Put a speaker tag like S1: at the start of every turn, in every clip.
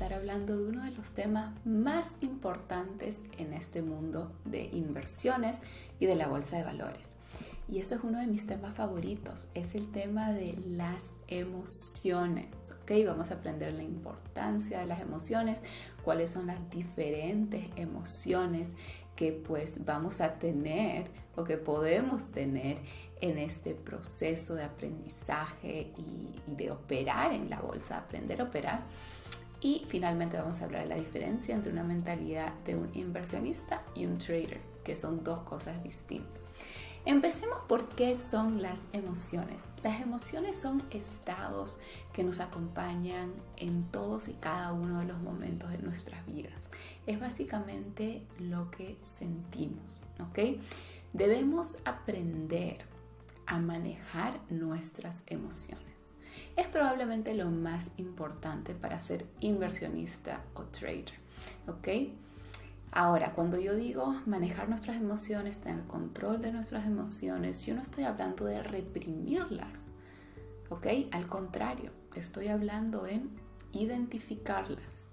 S1: estar hablando de uno de los temas más importantes en este mundo de inversiones y de la bolsa de valores. Y eso es uno de mis temas favoritos, es el tema de las emociones. ¿Ok? Vamos a aprender la importancia de las emociones, cuáles son las diferentes emociones que pues vamos a tener o que podemos tener en este proceso de aprendizaje y de operar en la bolsa, aprender a operar. Y finalmente vamos a hablar de la diferencia entre una mentalidad de un inversionista y un trader, que son dos cosas distintas. Empecemos por qué son las emociones. Las emociones son estados que nos acompañan en todos y cada uno de los momentos de nuestras vidas. Es básicamente lo que sentimos, ¿ok? Debemos aprender a manejar nuestras emociones. Es probablemente lo más importante para ser inversionista o trader, ¿ok? Ahora, cuando yo digo manejar nuestras emociones, tener control de nuestras emociones, yo no estoy hablando de reprimirlas, ¿ok? Al contrario, estoy hablando en identificarlas,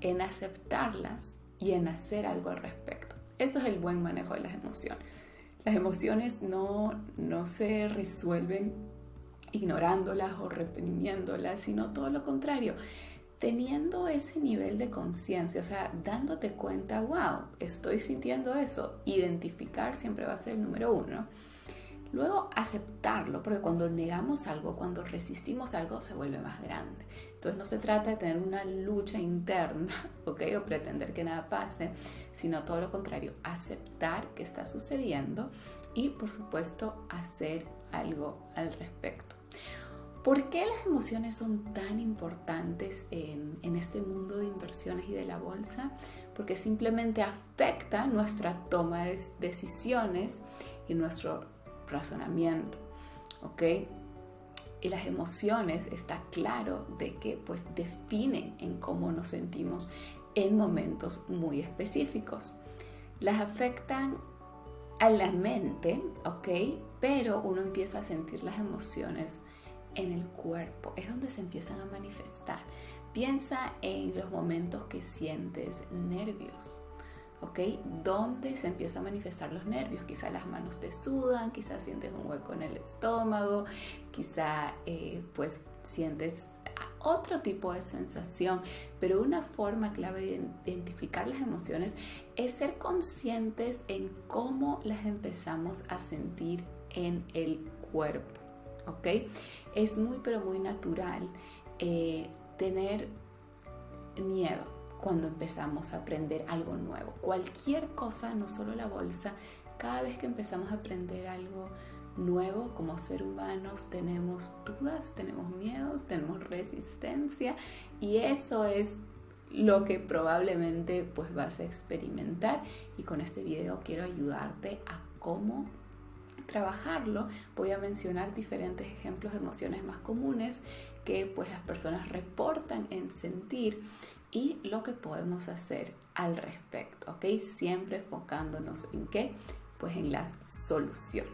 S1: en aceptarlas y en hacer algo al respecto. Eso es el buen manejo de las emociones. Las emociones no se resuelven ignorándolas o reprimiéndolas, sino todo lo contrario. Teniendo ese nivel de conciencia, o sea, dándote cuenta, wow, estoy sintiendo eso. Identificar siempre va a ser el número uno. Luego aceptarlo, porque cuando negamos algo, cuando resistimos algo, se vuelve más grande. Entonces no se trata de tener una lucha interna, ¿ok? O pretender que nada pase, sino todo lo contrario, aceptar que está sucediendo y, por supuesto, hacer algo al respecto. ¿Por qué las emociones son tan importantes en este mundo de inversiones y de la bolsa? Porque simplemente afecta nuestra toma de decisiones y nuestro razonamiento, ¿ok? Y las emociones está claro de que pues definen en cómo nos sentimos en momentos muy específicos. Las afectan a la mente, ¿ok? Pero uno empieza a sentir las emociones en el cuerpo, es donde se empiezan a manifestar. Piensa en los momentos que sientes nervios, ¿ok? ¿Dónde se empiezan a manifestar los nervios? Quizá las manos te sudan, quizá sientes un hueco en el estómago, quizá pues sientes otro tipo de sensación, pero una forma clave de identificar las emociones es ser conscientes en cómo las empezamos a sentir en el cuerpo. ¿Ok? Es muy pero muy natural tener miedo cuando empezamos a aprender algo nuevo. Cualquier cosa, no solo la bolsa, cada vez que empezamos a aprender algo nuevo como ser humanos tenemos dudas, tenemos miedos, tenemos resistencia y eso es lo que probablemente pues vas a experimentar y con este video quiero ayudarte a cómo trabajarlo. Voy a mencionar diferentes ejemplos de emociones más comunes que pues las personas reportan en sentir y lo que podemos hacer al respecto, ¿ok? Siempre enfocándonos en ¿qué? Pues en las soluciones.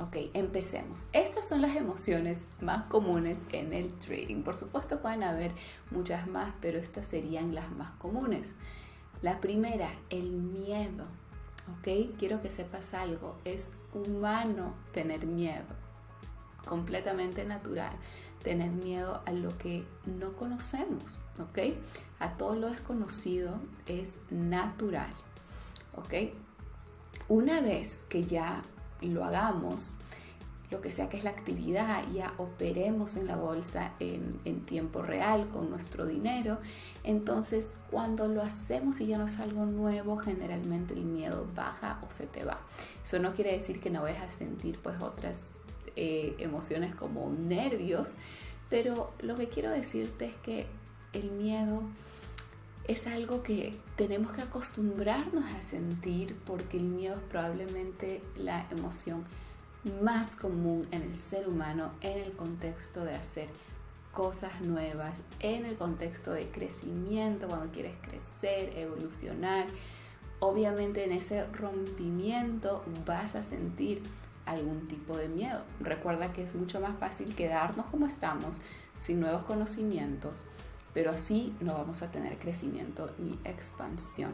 S1: Ok, empecemos. Estas son las emociones más comunes en el trading. Por supuesto pueden haber muchas más, pero estas serían las más comunes. La primera, el miedo. Ok, quiero que sepas algo. Es humano tener miedo. Completamente natural. Tener miedo a lo que no conocemos. Ok, a todo lo desconocido es natural. Ok, una vez que ya lo hagamos, lo que sea que es la actividad, ya operemos en la bolsa en tiempo real con nuestro dinero, entonces cuando lo hacemos y ya no es algo nuevo, generalmente el miedo baja o se te va. Eso no quiere decir que no vayas a sentir pues otras emociones como nervios, pero lo que quiero decirte es que el miedo es algo que tenemos que acostumbrarnos a sentir porque el miedo es probablemente la emoción más común en el ser humano en el contexto de hacer cosas nuevas, en el contexto de crecimiento, cuando quieres crecer, evolucionar. Obviamente en ese rompimiento vas a sentir algún tipo de miedo. Recuerda que es mucho más fácil quedarnos como estamos, sin nuevos conocimientos, pero así no vamos a tener crecimiento ni expansión.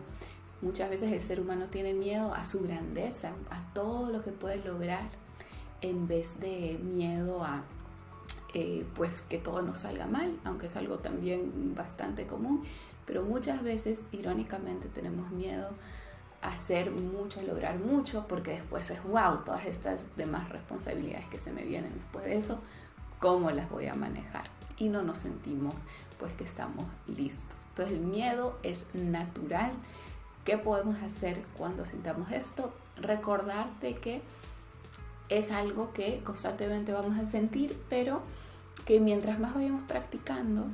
S1: Muchas veces el ser humano tiene miedo a su grandeza, a todo lo que puede lograr, en vez de miedo a pues que todo nos salga mal, aunque es algo también bastante común, pero muchas veces irónicamente tenemos miedo a hacer mucho, a lograr mucho, porque después es wow, todas estas demás responsabilidades que se me vienen después de eso, ¿cómo las voy a manejar? Y no nos sentimos pues que estamos listos. Entonces el miedo es natural. ¿Qué podemos hacer cuando sintamos esto? Recordarte que es algo que constantemente vamos a sentir, pero que mientras más vayamos practicando,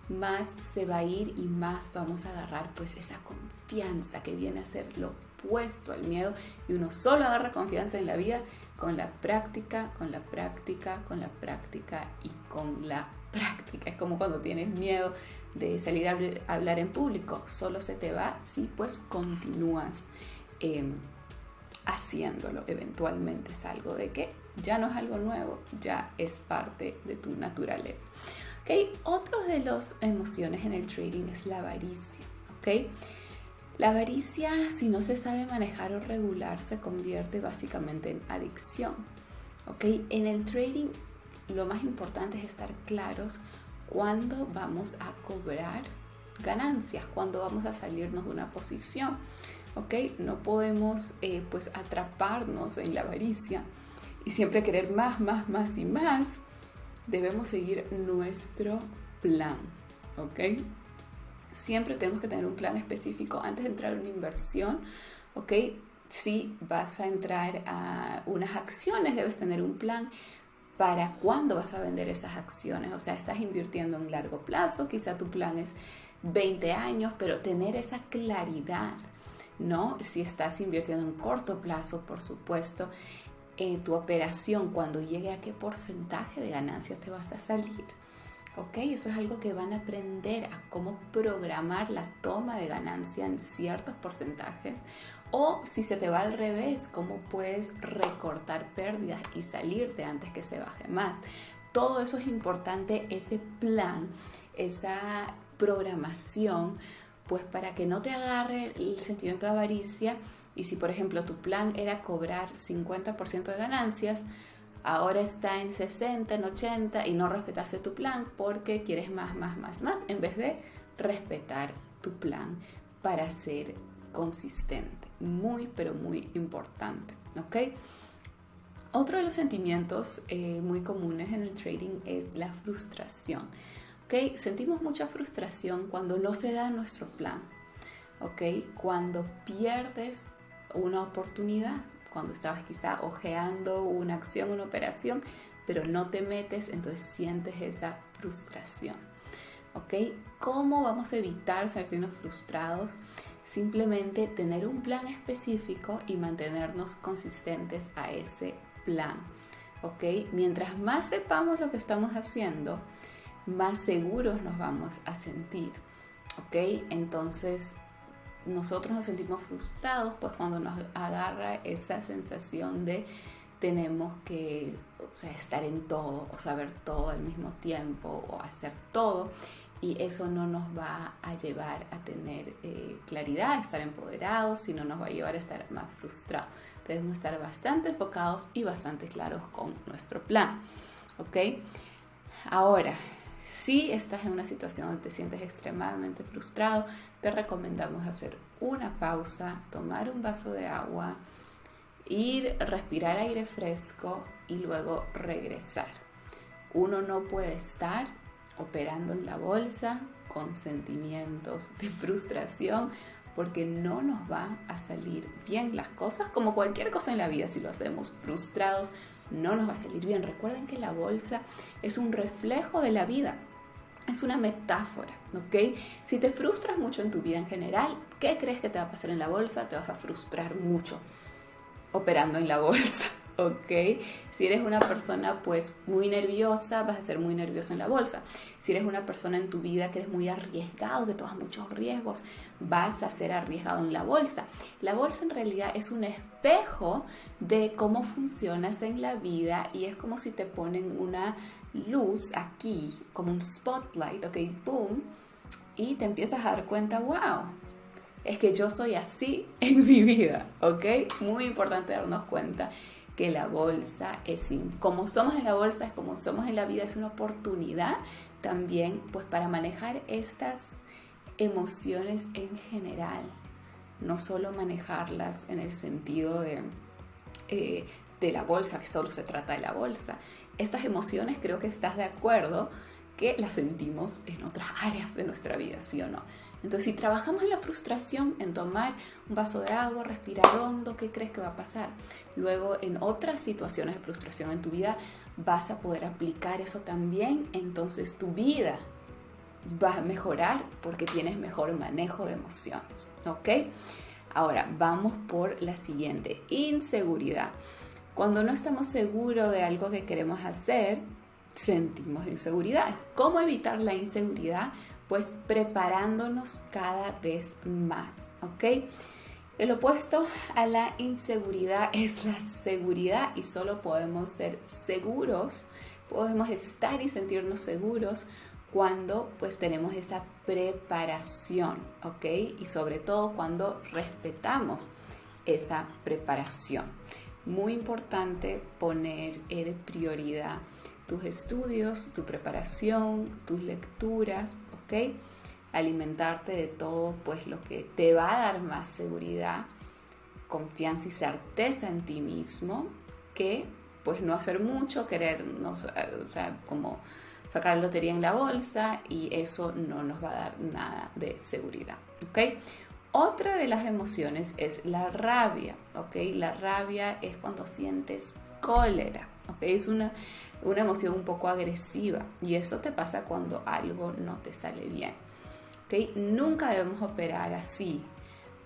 S1: más se va a ir y más vamos a agarrar pues esa confianza que viene a ser lo opuesto al miedo. Y uno solo agarra confianza en la vida con la práctica, con la práctica, con la práctica y con la práctica. Es como cuando tienes miedo de salir a hablar en público, solo se te va si pues continúas haciéndolo. Eventualmente es algo de que ya no es algo nuevo, ya es parte de tu naturaleza. ¿Okay? Otro de las emociones en el trading es la avaricia. ¿Okay? La avaricia, si no se sabe manejar o regular, se convierte básicamente en adicción. ¿Okay? En el trading lo más importante es estar claros cuándo vamos a cobrar ganancias, cuándo vamos a salirnos de una posición. ¿Okay? No podemos pues atraparnos en la avaricia y siempre querer más, más, más y más. Debemos seguir nuestro plan. ¿Okay? Siempre tenemos que tener un plan específico antes de entrar en una inversión. ¿Okay? Si vas a entrar a unas acciones, debes tener un plan para cuándo vas a vender esas acciones. O sea, estás invirtiendo en largo plazo, quizá tu plan es 20 años, pero tener esa claridad, ¿no? Si estás invirtiendo en corto plazo, por supuesto, tu operación, cuando llegue a qué porcentaje de ganancias te vas a salir. ¿Ok? Eso es algo que van a aprender a cómo programar la toma de ganancia en ciertos porcentajes. O si se te va al revés, cómo puedes recortar pérdidas y salirte antes que se baje más. Todo eso es importante, ese plan, esa programación, pues para que no te agarre el sentimiento de avaricia. Y si, por ejemplo, tu plan era cobrar 50% de ganancias, ahora está en 60, en 80 y no respetaste tu plan porque quieres más, más, más, más, en vez de respetar tu plan para ser consistente. Muy, pero muy importante. ¿Ok? Otro de los sentimientos muy comunes en el trading es la frustración. ¿Ok? Sentimos mucha frustración cuando no se da nuestro plan. ¿Ok? Cuando pierdes una oportunidad, cuando estabas quizá ojeando una acción, una operación, pero no te metes, entonces sientes esa frustración. ¿Ok? ¿Cómo vamos a evitar sentirnos frustrados? Simplemente tener un plan específico y mantenernos consistentes a ese plan. ¿Ok? Mientras más sepamos lo que estamos haciendo, más seguros nos vamos a sentir. ¿Ok? Entonces, nosotros nos sentimos frustrados pues cuando nos agarra esa sensación de tenemos que estar en todo o saber todo al mismo tiempo o hacer todo, y eso no nos va a llevar a tener claridad, a estar empoderados, sino nos va a llevar a estar más frustrados. Debemos estar bastante enfocados y bastante claros con nuestro plan. ¿Ok? Ahora, si estás en una situación donde te sientes extremadamente frustrado, te recomendamos hacer una pausa, tomar un vaso de agua, respirar aire fresco y luego regresar. Uno no puede estar operando en la bolsa con sentimientos de frustración porque no nos va a salir bien las cosas, como cualquier cosa en la vida. Si lo hacemos frustrados, no nos va a salir bien. Recuerden que la bolsa es un reflejo de la vida. Es una metáfora, ¿ok? Si te frustras mucho en tu vida en general, ¿qué crees que te va a pasar en la bolsa? Te vas a frustrar mucho operando en la bolsa, ¿ok? Si eres una persona pues muy nerviosa, vas a ser muy nervioso en la bolsa. Si eres una persona en tu vida que eres muy arriesgado, que tomas muchos riesgos, vas a ser arriesgado en la bolsa. La bolsa en realidad es un espejo de cómo funcionas en la vida y es como si te ponen una luz aquí, como un spotlight, ok, boom, y te empiezas a dar cuenta, wow, es que yo soy así en mi vida, ok. Muy importante darnos cuenta que la bolsa como somos en la bolsa, es como somos en la vida, es una oportunidad también pues para manejar estas emociones en general, no solo manejarlas en el sentido de la bolsa, que solo se trata de la bolsa. Estas emociones, creo que estás de acuerdo, que las sentimos en otras áreas de nuestra vida, ¿sí o no? Entonces, si trabajamos en la frustración, en tomar un vaso de agua, respirar hondo, ¿qué crees que va a pasar? Luego, en otras situaciones de frustración en tu vida, vas a poder aplicar eso también. Entonces, tu vida va a mejorar porque tienes mejor manejo de emociones, ¿ok? Ahora, vamos por la siguiente, inseguridad. Cuando no estamos seguros de algo que queremos hacer, sentimos inseguridad. ¿Cómo evitar la inseguridad? Pues preparándonos cada vez más, ¿ok? El opuesto a la inseguridad es la seguridad y solo podemos ser seguros, podemos estar y sentirnos seguros cuando pues tenemos esa preparación, ¿ok? Y sobre todo cuando respetamos esa preparación. Muy importante poner de prioridad tus estudios, tu preparación, tus lecturas, ¿ok? Alimentarte de todo, pues lo que te va a dar más seguridad, confianza y certeza en ti mismo, que pues no hacer mucho, querer, no, o sea, como sacar la lotería en la bolsa, y eso no nos va a dar nada de seguridad, ¿ok? Otra de las emociones es la rabia, ¿ok? La rabia es cuando sientes cólera, ¿ok? Es una emoción un poco agresiva y eso te pasa cuando algo no te sale bien, ¿ok? Nunca debemos operar así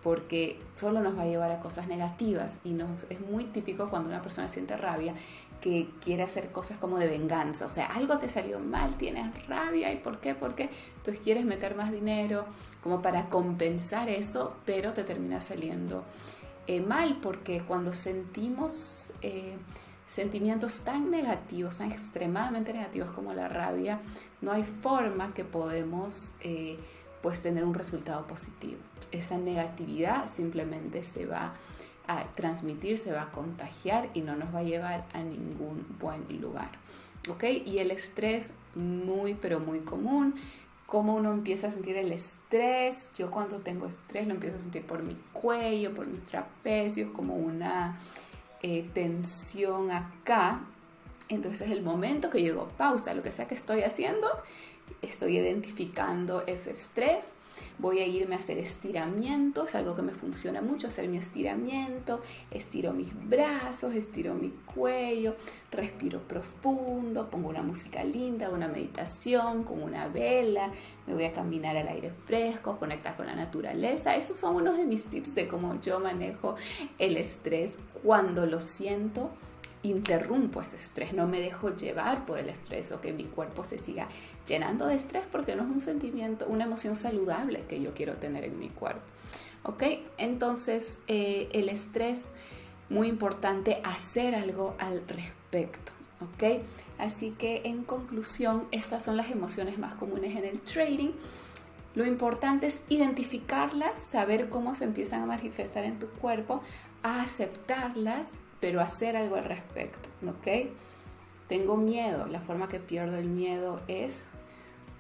S1: porque solo nos va a llevar a cosas negativas y es muy típico cuando una persona siente rabia que quiere hacer cosas como de venganza, o sea, algo te salió mal, tienes rabia, ¿y por qué? Entonces quieres meter más dinero como para compensar eso, pero te termina saliendo mal, porque cuando sentimos sentimientos tan negativos, tan extremadamente negativos como la rabia, no hay forma que podemos pues tener un resultado positivo. Esa negatividad simplemente se va a transmitir, se va a contagiar y no nos va a llevar a ningún buen lugar, ¿ok? Y el estrés, muy pero muy común. ¿Cómo uno empieza a sentir el estrés? Yo cuando tengo estrés lo empiezo a sentir por mi cuello, por mis trapecios, como una tensión acá. Entonces es el momento que yo digo, pausa, lo que sea que estoy haciendo, estoy identificando ese estrés, voy a irme a hacer estiramientos, algo que me funciona mucho, hacer mi estiramiento, estiro mis brazos, estiro mi cuello, respiro profundo, pongo una música linda, una meditación con una vela, me voy a caminar al aire fresco, conectar con la naturaleza. Esos son unos de mis tips de cómo yo manejo el estrés. Cuando lo siento, interrumpo ese estrés, no me dejo llevar por el estrés o que mi cuerpo se siga llenando de estrés, porque no es un sentimiento, una emoción saludable que yo quiero tener en mi cuerpo, ¿ok? Entonces el estrés, muy importante hacer algo al respecto, ¿ok? Así que en conclusión, estas son las emociones más comunes en el trading. Lo importante es identificarlas, saber cómo se empiezan a manifestar en tu cuerpo, aceptarlas, pero hacer algo al respecto, ¿ok? Tengo miedo. La forma que pierdo el miedo es,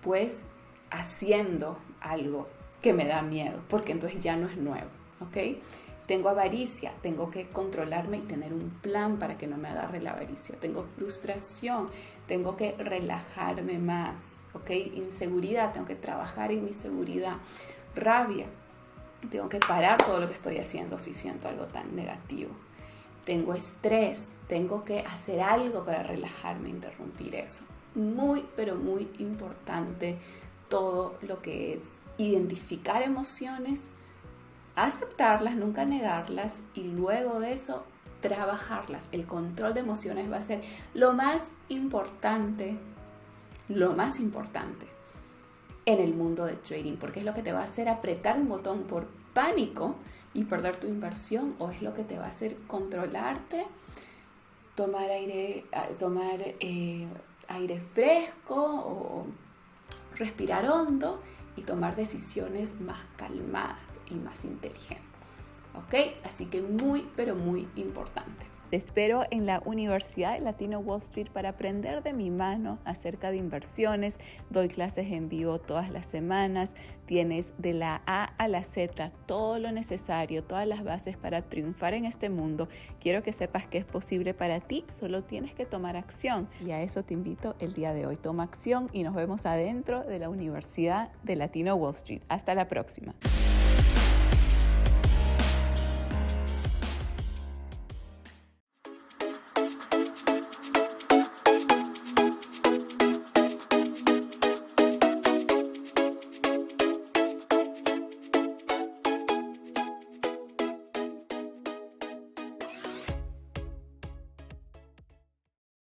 S1: pues, haciendo algo que me da miedo, porque entonces ya no es nuevo, ¿ok? Tengo avaricia. Tengo que controlarme y tener un plan para que no me agarre la avaricia. Tengo frustración. Tengo que relajarme más, ¿ok? Inseguridad. Tengo que trabajar en mi seguridad. Rabia. Tengo que parar todo lo que estoy haciendo si siento algo tan negativo. Tengo estrés, tengo que hacer algo para relajarme, interrumpir eso. Muy, pero muy importante todo lo que es identificar emociones, aceptarlas, nunca negarlas y luego de eso trabajarlas. El control de emociones va a ser lo más importante en el mundo de trading, porque es lo que te va a hacer apretar un botón por pánico y perder tu inversión, o es lo que te va a hacer controlarte, tomar aire, tomar aire fresco o respirar hondo y tomar decisiones más calmadas y más inteligentes. ¿Ok? Así que muy, pero muy importante. Te espero en la Universidad de Latino Wall Street para aprender de mi mano acerca de inversiones. Doy clases en vivo todas las semanas. Tienes de la A a la Z todo lo necesario, todas las bases para triunfar en este mundo. Quiero que sepas que es posible para ti, solo tienes que tomar acción. Y a eso te invito el día de hoy. Toma acción y nos vemos adentro de la Universidad de Latino Wall Street. Hasta la próxima.